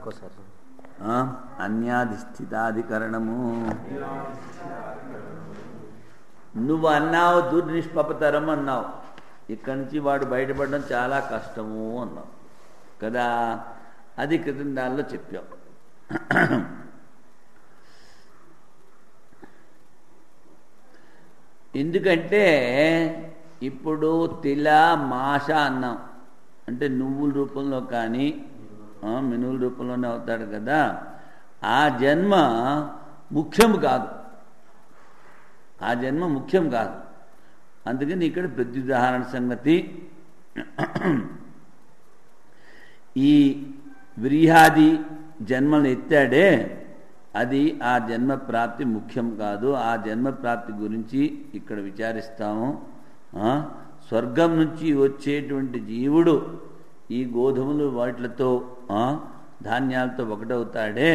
ఇంకోసారి అన్యాధిష్ఠితాధికరణము. నువ్వు అన్నావు దుర్నిష్పపతరం అన్నావు, ఇక్కడి నుంచి వాడు బయటపడడం చాలా కష్టము అన్నావు కదా. అది క్రితం దానిలో చెప్పావు. ఎందుకంటే ఇప్పుడు తిల మాష అన్నాం అంటే నువ్వుల రూపంలో కానీ మినువుల రూపంలోనే అవుతాడు కదా. ఆ జన్మ ముఖ్యం కాదు, ఆ జన్మ ముఖ్యం కాదు. అందుకని ఇక్కడ ప్రత్యుదాహరణ సంగతి. ఈ వ్రీహాది జన్మను ఎత్తాడే అది ఆ జన్మ ప్రాప్తి ముఖ్యం కాదు. ఆ జన్మ ప్రాప్తి గురించి ఇక్కడ విచారిస్తాము. స్వర్గం నుంచి వచ్చేటువంటి జీవుడు ఈ గోధుమలు వాటితో ధాన్యాలతో ఒకటవుతాడే,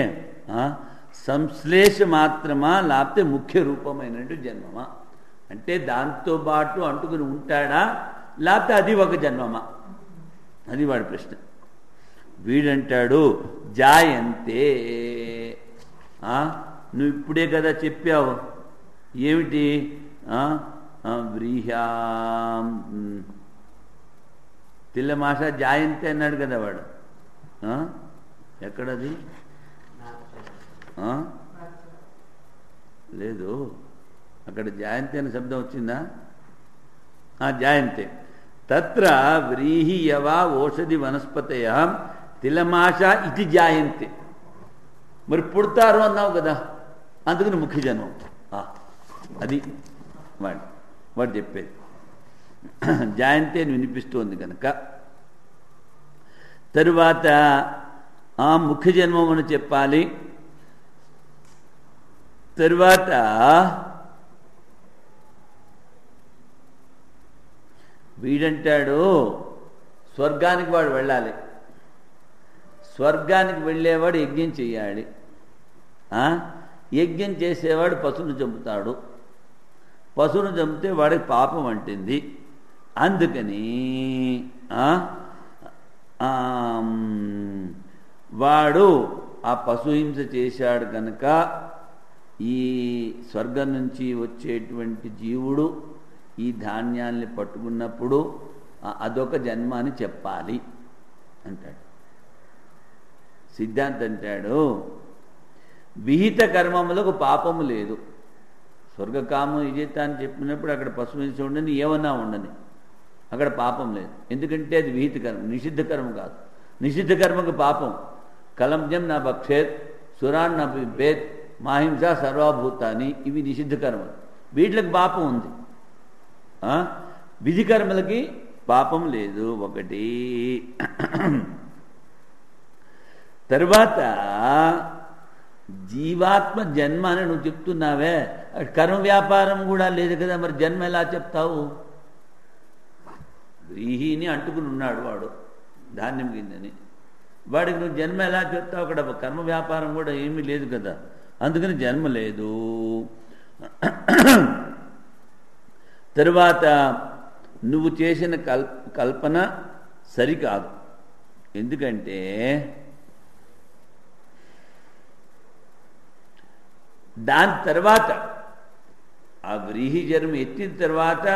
సంశ్లేష మాత్రమా లేకపోతే ముఖ్య రూపమైనటువంటి జన్మమా? అంటే దాంతో పాటు అంటుకుని ఉంటాడా లేకపోతే అది ఒక జన్మమా? అది వాడి ప్రశ్న. వీడంటాడు జాయంతే. నువ్వు ఇప్పుడే కదా చెప్పావు, ఏమిటి? వ్రీహ్యాం తిల్లమాష జాయంతే అన్నాడు కదా వాడు. ఎక్కడది? లేదు, అక్కడ జాయంతే అనే శబ్దం వచ్చిందా? జాయంతే. తత్ర వ్రీహి యవా ఓషధి వనస్పతయ తిలమాష ఇది జాయంతే. మరి పుడతారు అన్నావు కదా, అందుకని ముఖ్య జన్మం. అది వాడు చెప్పేది. జాయంతే అని వినిపిస్తోంది కనుక తరువాత ముఖ్య జన్మం అని చెప్పాలి. తరువాత వీడంటాడు స్వర్గానికి వాడు వెళ్ళాలి. స్వర్గానికి వెళ్ళేవాడు యజ్ఞం చేయాలి. యజ్ఞం చేసేవాడు పశువును చంపుతాడు. పశువును చంపితే వాడికి పాపం అంటింది. అందుకని వాడు ఆ పశుహింస చేశాడు కనుక ఈ స్వర్గం నుంచి వచ్చేటువంటి జీవుడు ఈ ధాన్యాల్ని పట్టుకున్నప్పుడు అదొక జన్మ అని చెప్పాలి అంటాడు. సిద్ధాంతం అంటాడు విహిత కర్మములకు పాపము లేదు. స్వర్గకామం ఇజేత అని చెప్పినప్పుడు అక్కడ పశుహింస ఉండని ఏమన్నా ఉండని అక్కడ పాపం లేదు. ఎందుకంటే అది విహిత కర్మ, నిషిద్ధ కర్మ కాదు. నిషిద్ధ కర్మకు పాపం. కలంజం నా భక్షేత్, సురాన్ నా పిబేత్, మాహింస సర్వభూతాన్ని, ఇవి నిషిద్ధ కర్మలు. వీటికి పాపం ఉంది. విధి కర్మలకి పాపం లేదు. ఒకటి. తర్వాత జీవాత్మ జన్మ అని నువ్వు చెప్తున్నావే, కర్మ వ్యాపారం కూడా లేదు కదా, మరి జన్మ ఎలా చెప్తావు? వ్రీహిని అంటుకుని ఉన్నాడు వాడు ధాన్యం కిందని, వాడికి నువ్వు జన్మ ఎలా చెప్తావు? అక్కడ కర్మ వ్యాపారం కూడా ఏమీ లేదు కదా, అందుకని జన్మ లేదు. తరువాత నువ్వు చేసిన కల్పన సరికాదు. ఎందుకంటే దాని తర్వాత ఆ వ్రీహి జన్మ ఎత్తిన తర్వాత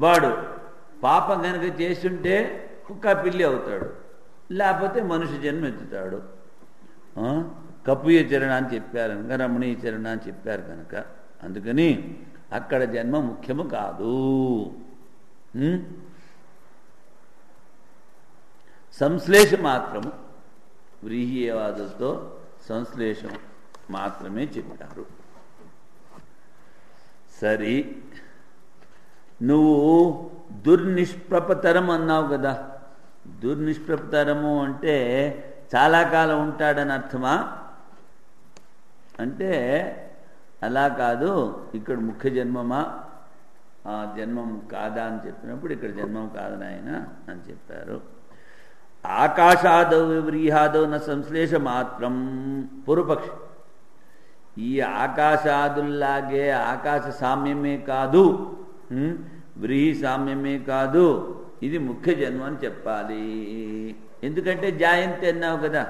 వాడు పాపం కనుక చేస్తుంటే కుక్క పిల్లి అవుతాడు, లేకపోతే మనిషి జన్మ ఎత్తుతాడు. కపుయ చరణ అని చెప్పారు కనుక, రమణీయ చరణ అని చెప్పారు కనుక, అందుకని అక్కడ జన్మ ముఖ్యము కాదు. సంశ్లేష మాత్రము, వ్రీహీయవాదులతో సంశ్లేషం మాత్రమే చెప్పారు. సరి, నువ్వు దుర్నిష్ప్రపతరం అన్నావు కదా. దుర్నిష్ప్రపతరము అంటే చాలా కాలం ఉంటాడని అర్థమా? అంటే అలా కాదు, ఇక్కడ ముఖ్య జన్మమా, ఆ జన్మం కాదా అని చెప్పినప్పుడు ఇక్కడ జన్మం కాదని ఆయన అని చెప్పారు. ఆకాశాదౌ వ్రీహాదౌ న సంశ్లేష మాత్రం. పూర్వపక్షి, ఈ ఆకాశాదుల్లాగే ఆకాశ సామ్యమే కాదు, వ్రీహి సామ్యమే కాదు, ఇది ముఖ్య జన్మ అని చెప్పాలి. ఎందుకంటే జాయంతి అన్నావు కదా,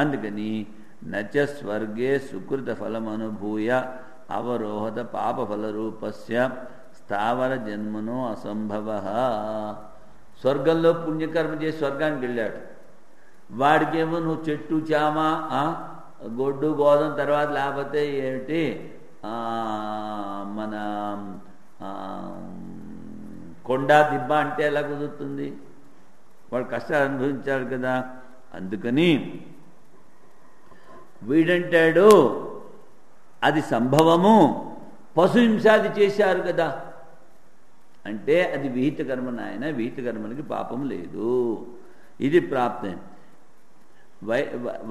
అందుకని నచ స్వర్గే సుకృత ఫలమనుభూయ అవరోహత పాపఫలరూపస్య స్థావర జన్మనో అసంభవ. స్వర్గంలో పుణ్యకర్మ చేసి స్వర్గానికి వెళ్ళాడు. వాడికేమో నువ్వు చెట్టు చామ గొడ్డు గోధుమ తర్వాత లేకపోతే ఏమిటి మన కొండ దిబ్బ అంటే ఎలా కుదురుతుంది? వాడు కష్టాలు అనుభవించాడు కదా. అందుకని వీడంటాడు అది సంభవము, పశుహింసాది చేశారు కదా అంటే అది విహిత కర్మ నాయన, విహిత కర్మలకి పాపం లేదు. ఇది ప్రాప్తం.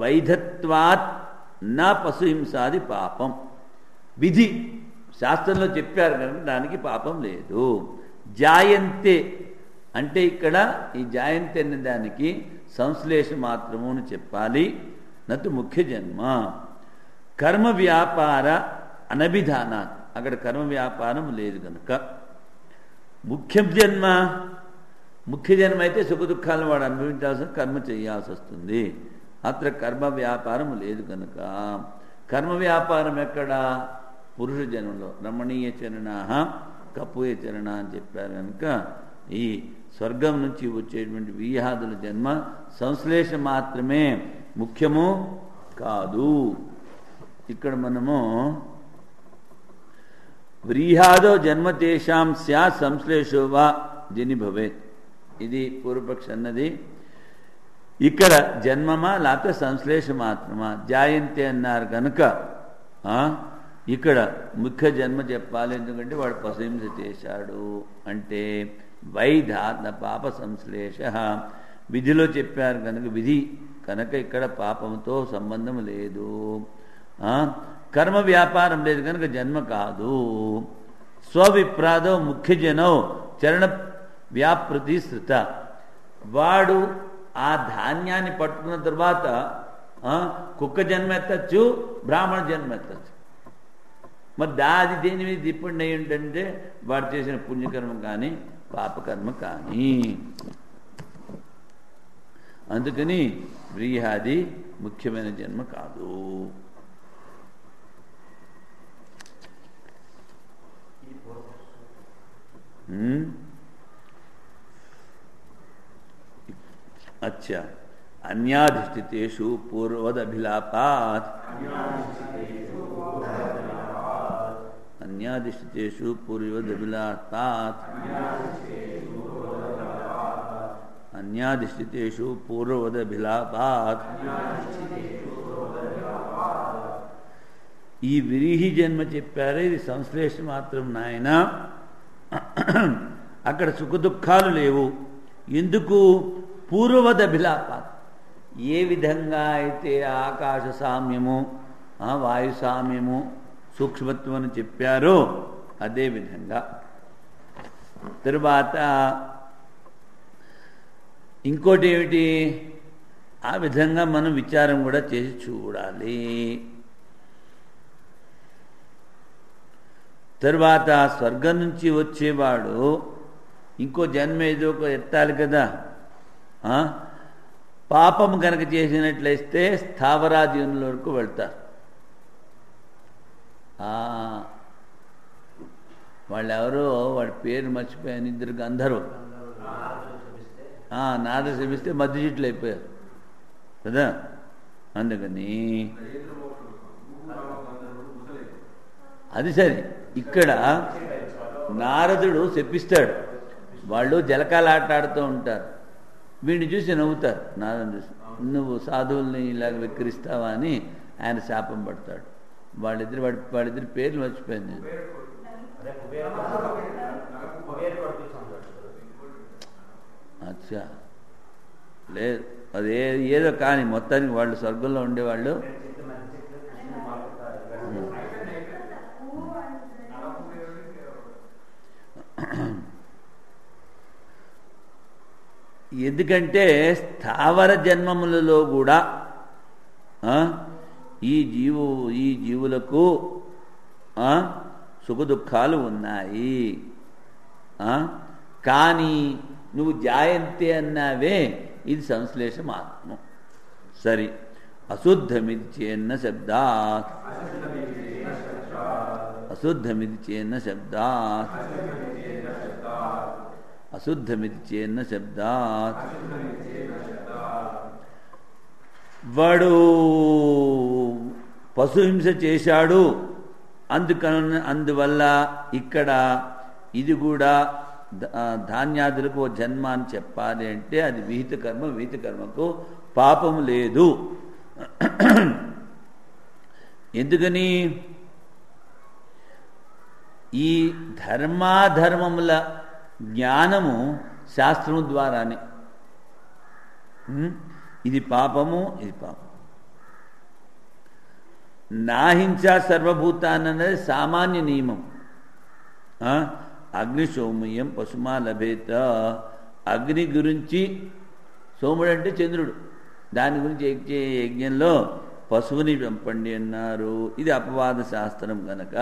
వైధత్వాత్ నా పశుహింసాది పాపం, విధి శాస్త్రంలో చెప్పారు కనుక దానికి పాపం లేదు. జాయంతే అంటే ఇక్కడ ఈ జాయంతే అనే దానికి సంశ్లేష మాత్రము అని చెప్పాలి, నతు ముఖ్య జన్మ. కర్మ వ్యాపార అనభిధానాత్ అక్కడ కర్మ వ్యాపారం లేదు కనుక ముఖ్య జన్మ, ముఖ్య జన్మ అయితే సుఖ దుఃఖాలను వాడు అనుభవించాల్సిన కర్మ చేయాల్సి వస్తుంది. అత్ర కర్మ వ్యాపారం లేదు కనుక కర్మ వ్యాపారం ఎక్కడ? పురుష జన్మలో. రమణీయ చరణ కపూయ చరణ అని చెప్పారు కనుక ఈ స్వర్గం నుంచి వచ్చేటువంటి వీహాదుల జన్మ సంశ్లేష మాత్రమే, ముఖ్యము కాదు. ఇక్కడ మనము వ్రీహాదో జన్మ తేషాం స్యా సంశ్లేషో వా జని భవేత్, ఇది పూర్వపక్ష అన్నది. ఇక్కడ జన్మమా లేకపోతే సంశ్లేష మాత్రమా? జాయంతే అన్నారు కనుక ఇక్కడ ముఖ్య జన్మ చెప్పాలి. ఎందుకంటే వాడు పశుహింస చేశాడు అంటే వైధాత్మ పాప సంశ్లేష విధిలో చెప్పారు కనుక విధి కనుక ఇక్కడ పాపంతో సంబంధం లేదు. కర్మ వ్యాపారం లేదు కనుక జన్మ కాదు. స్వవిప్రాదో ముఖ్యజనో చరణ వ్యాపృతి శృత, వాడు ఆ ధాన్యాన్ని పట్టుకున్న తర్వాత కుక్క జన్మ ఎత్తచ్చు, బ్రాహ్మణ జన్మ ఎత్తచ్చు. మరి అది దేని మీద డిపెండ్ అయ్యి ఏంటంటే వాడు చేసిన పుణ్యకర్మ కానీ పాపకర్మ కానీ. అందుకని వ్రీహాది ముఖ్యమైన జన్మ కాదు. अच्छा, अन्याधिष्ठितेषु पूर्वदभिलापात् अन्याधिष्ठितेषु पूर्वदभिलापात् अन्याधिष्ठितेषु पूर्वदभिलापात् ఈ విరీహి జన్మ చెప్పారే ఇది సంశ్లేష మాత్రం నాయన. అక్కడ సుఖదుఖాలు లేవు. ఎందుకు? పూర్వదభిలాపాత్, ఏ విధంగా అయితే ఆకాశ సామ్యము వాయు సామ్యము సూక్ష్మత్వం అని చెప్పారో అదే విధంగా. తరువాత ఇంకోటి ఏమిటి? ఆ విధంగా మనం విచారం కూడా చేసి చూడాలి. తరువాత స్వర్గం నుంచి వచ్చేవాడు ఇంకో జన్మ ఏదో ఎత్తాలి కదా. పాపం కనుక చేసినట్లయితే స్థావరాజీవుల వరకు వెళ్తారు. వాళ్ళెవరో వాడి పేరు మర్చిపోయాను, ఇద్దరు అందరూ నాద శమిస్తే మధ్య చెట్లు అయిపోయారు కదా. అందుకని అది సరే. ఇక్కడ నారదుడు శపిస్తాడు, వాళ్ళు జలకాలు ఆడుతూ ఉంటారు, వీడిని చూసి నవ్వుతారు. నారదుని చూసి నువ్వు సాధువుల్ని ఇలాగ వెక్కిరిస్తావా అని ఆయన శాపం పడతాడు. వాళ్ళిద్దరి పేర్లు మర్చిపోయాను నేను. అచ్చా లేదు, అది ఏదో కానీ మొత్తానికి వాళ్ళు స్వర్గంలో ఉండేవాళ్ళు. ఎందుకంటే స్థావర జన్మములలో కూడా ఈ జీవులకు సుఖదుఖాలు ఉన్నాయి. కానీ నువ్వు జాయంతే అన్నావే, ఇది సంశ్లేష మాత్రం. సరే, అశుద్ధమితి చేన్న శబ్దాత్ అశుద్ధమితి చేన్న శబ్దాత్ అశుద్ధమితి చేన్న శబ్దాత్ వాడు పశుహింస చేశాడు అందువల్ల ఇక్కడ ఇది కూడా ధాన్యాదులకు ఓ జన్మ అని చెప్పాలి అంటే అది విహిత కర్మ. విహిత కర్మకు పాపము లేదు. ఎందుకని? ఈ ధర్మాధర్మముల జ్ఞానము శాస్త్రము ద్వారానే. ఇది పాపము, ఇది పాపం. నాహింస సర్వభూతాన్ని అనేది సామాన్య నియమం. అగ్ని సౌమ్యం పశుమా లభేత. అగ్ని గురించి, సోముడు అంటే చంద్రుడు, దాని గురించి యజ్ఞంలో పశువుని చంపండి అన్నారు. ఇది అపవాద శాస్త్రం కనుక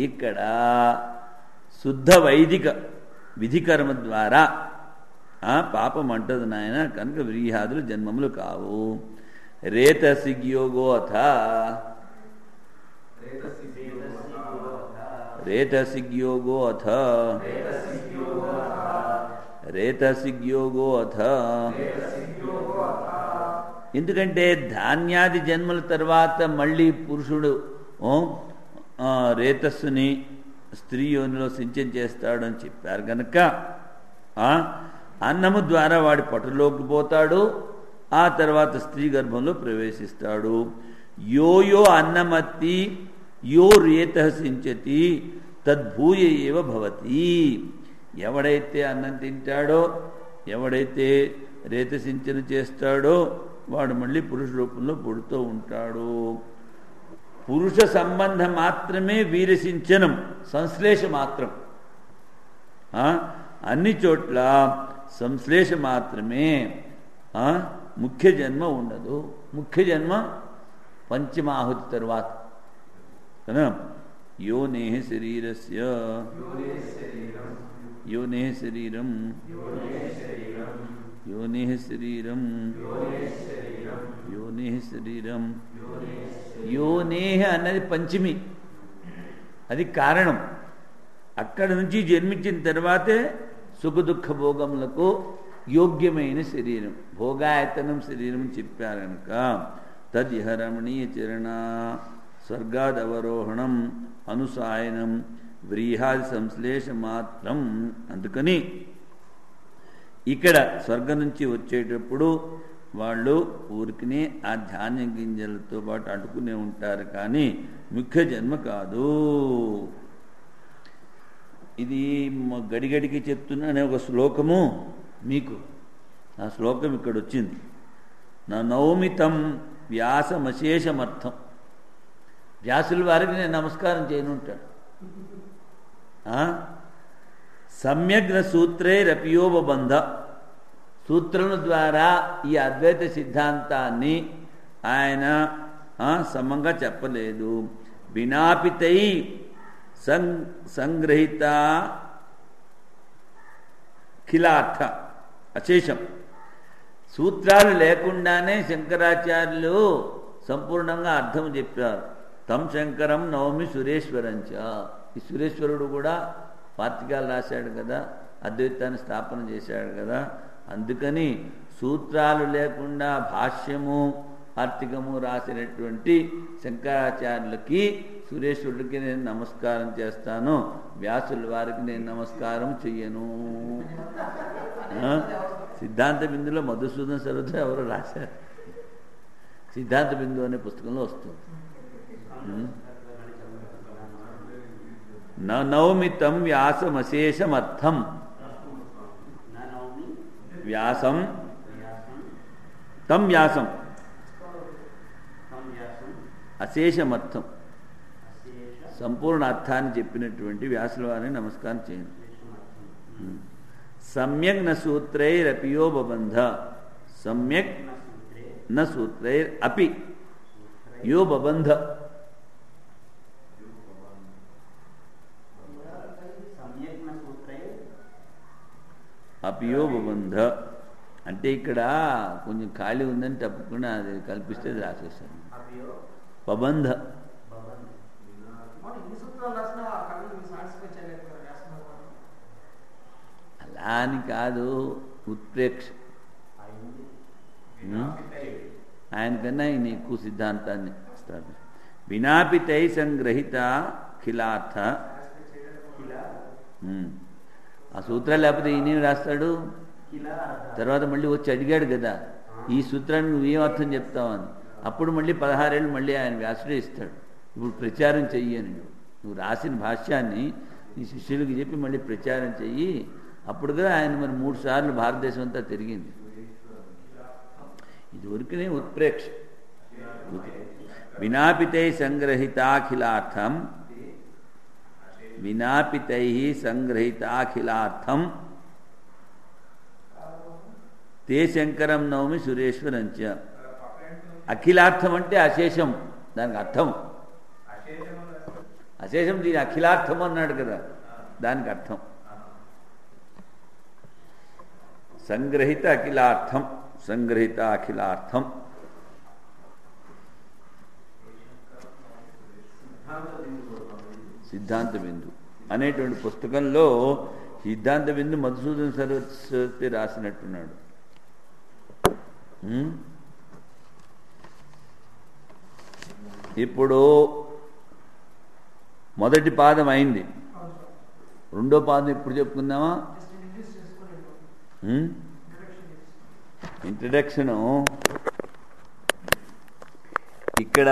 ఇక్కడ శుద్ధ వైదిక విధికర్మ ద్వారా పాపం అంటది నాయన. కనుక వ్రీహాదులు జన్మములు కావు. రేతసిగ్యోగో అథ రేతసిగ్యోగో అథ రేతసిగ్యోగో అథ. ఎందుకంటే ధాన్యాది జన్మల తర్వాత మళ్ళీ పురుషుడు రేతస్సుని స్త్రీ యోనిలో సించం చేస్తాడని చెప్పారు కనుక అన్నము ద్వారా వాడి పట్టులోకి పోతాడు. ఆ తర్వాత స్త్రీ గర్భంలో ప్రవేశిస్తాడు. యో అన్నమత్తి యో రేత సించతి తద్భూయ ఏవ భవతి. ఎవడైతే అన్నం తింటాడో, ఎవడైతే రేత సించన చేస్తాడో వాడు మళ్ళీ పురుష రూపంలో పుడుతూ ఉంటాడు. పురుష సంబంధం మాత్రమే వీరసించనం, సంశ్లేష మాత్రం. అన్ని చోట్ల సంశ్లేష మాత్రమే. ముఖ్య జన్మ ఉండదు. ముఖ్య జన్మ పంచమాహుతి తరువాత కదా. యోనే శరీరస్య యోనే శరీరం యోనే శరీరం యోనే శరీరం. యోనే అన్నది పంచమి, అది కారణం. అక్కడ నుంచి జన్మించిన తర్వాతే సుఖ దుఃఖ భోగములకు యోగ్యమైన శరీరం, భోగాయతనం శరీరం చెప్పారు కనుక తదిహ రమణీయ చరణ స్వర్గాదవరోహణం అనుసాయనం వ్రీహాది సంశ్లేష మాత్రం. అందుకని ఇక్కడ స్వర్గం నుంచి వచ్చేటప్పుడు వాళ్ళు ఊరికినే ఆ ధాన్యం గింజలతో పాటు అడ్డుకునే ఉంటారు, కానీ ముఖ్య జన్మ కాదు. ఇది గడిగడికి చెప్తున్నా ఒక శ్లోకము మీకు. ఆ శ్లోకం ఇక్కడ వచ్చింది. నా నౌమితం వ్యాసమశేషమర్థం. వ్యాసుల వారికి నేను నమస్కారం చేయనుంటాడు. సమ్యగ్న సూత్రైరపియోబంధ. సూత్రముల ద్వారా ఈ అద్వైత సిద్ధాంతాన్ని ఆయన సమంగా చెప్పలేదు. వినాపితై సంగ్రహిత ఖిలార్థ అశేషం. సూత్రాలు లేకుండానే శంకరాచార్యులు సంపూర్ణంగా అర్థం చెప్పారు. తం శంకరం నవమి సురేశ్వరంచ. ఈ సురేశ్వరుడు కూడా వార్తికాలు రాశాడు కదా, అద్వైతాన్ని స్థాపన చేశాడు కదా. అందుకని సూత్రాలు లేకుండా భాష్యము ఆర్తికము రాసినటువంటి శంకరాచార్యులకి, సురేశ్వరుడికి నేను నమస్కారం చేస్తాను, వ్యాసుల వారికి నేను నమస్కారం చెయ్యను. సిద్ధాంత బిందులో మధుసూదన సరస్వతి ఎవరు రాశారు. సిద్ధాంత బిందు అనే పుస్తకంలో వస్తుంది. నౌమితం వ్యాసమశేషమర్థం. వ్యాసం తం వ్యాసం అశేషమర్థం, సంపూర్ణ అర్థాన్ని చెప్పినటువంటి వ్యాసుల వారిని నమస్కారం చేయండి. సమ్యక్ న సూత్రైరపియోబంధ. సమ్యక్ న సూత్రైర్ అపి యో బబంధ. అపియో బబంధ అంటే ఇక్కడ కొంచెం ఖాళీ ఉందని తప్పకుండా అది కల్పిస్తే రాసేస్తాను. పబంధ అలా అని కాదు, ఉత్ప్రేక్ష. ఆయనకన్నా ఈయన ఎక్కువ సిద్ధాంతాన్ని ఇస్తాడు. వినాపితై సంగ్రహిత ఖిలార్థ. ఆ సూత్రాలు లేకపోతే ఈయనేం రాస్తాడు? తర్వాత మళ్ళీ వచ్చి అడిగాడు కదా, ఈ సూత్రాన్ని నువ్వేం అర్థం చెప్తావని. అప్పుడు మళ్ళీ 16 ఏళ్ళు మళ్ళీ ఆయన వ్యాసుడే ఇస్తాడు. ఇప్పుడు ప్రచారం చెయ్యి అని, నువ్వు రాసిన భాష్యాన్ని నీ శిష్యులకి చెప్పి మళ్ళీ ప్రచారం చెయ్యి. అప్పుడు కదా ఆయన మరి 3 సార్లు భారతదేశం అంతా తిరిగింది. ఇది ఉరికినే ఉత్ప్రేక్ష. వినాపితై సంగ్రహితాఖిలార్థం, వినాపితై సంగ్రహితాఖిలార్థం తే శంకరం నవమి సురేశ్వరంచ. అఖిలార్థం అంటే అశేషం, దానికి అర్థం అశేషం. దీని అఖిలార్థం అన్నాడు కదా, దానికి అర్థం సంగ్రహిత అఖిలార్థం, సంగ్రహిత అఖిలార్థం. సిద్ధాంత బిందు అనేటువంటి పుస్తకంలో సిద్ధాంత బిందు మధుసూదన సరస్వతి రాసినట్టున్నాడు. ఇప్పుడు మొదటి పాదం అయింది, రెండో పాదం ఇప్పుడు చెప్పుకుందామా? ఇంట్రడక్షను ఇక్కడ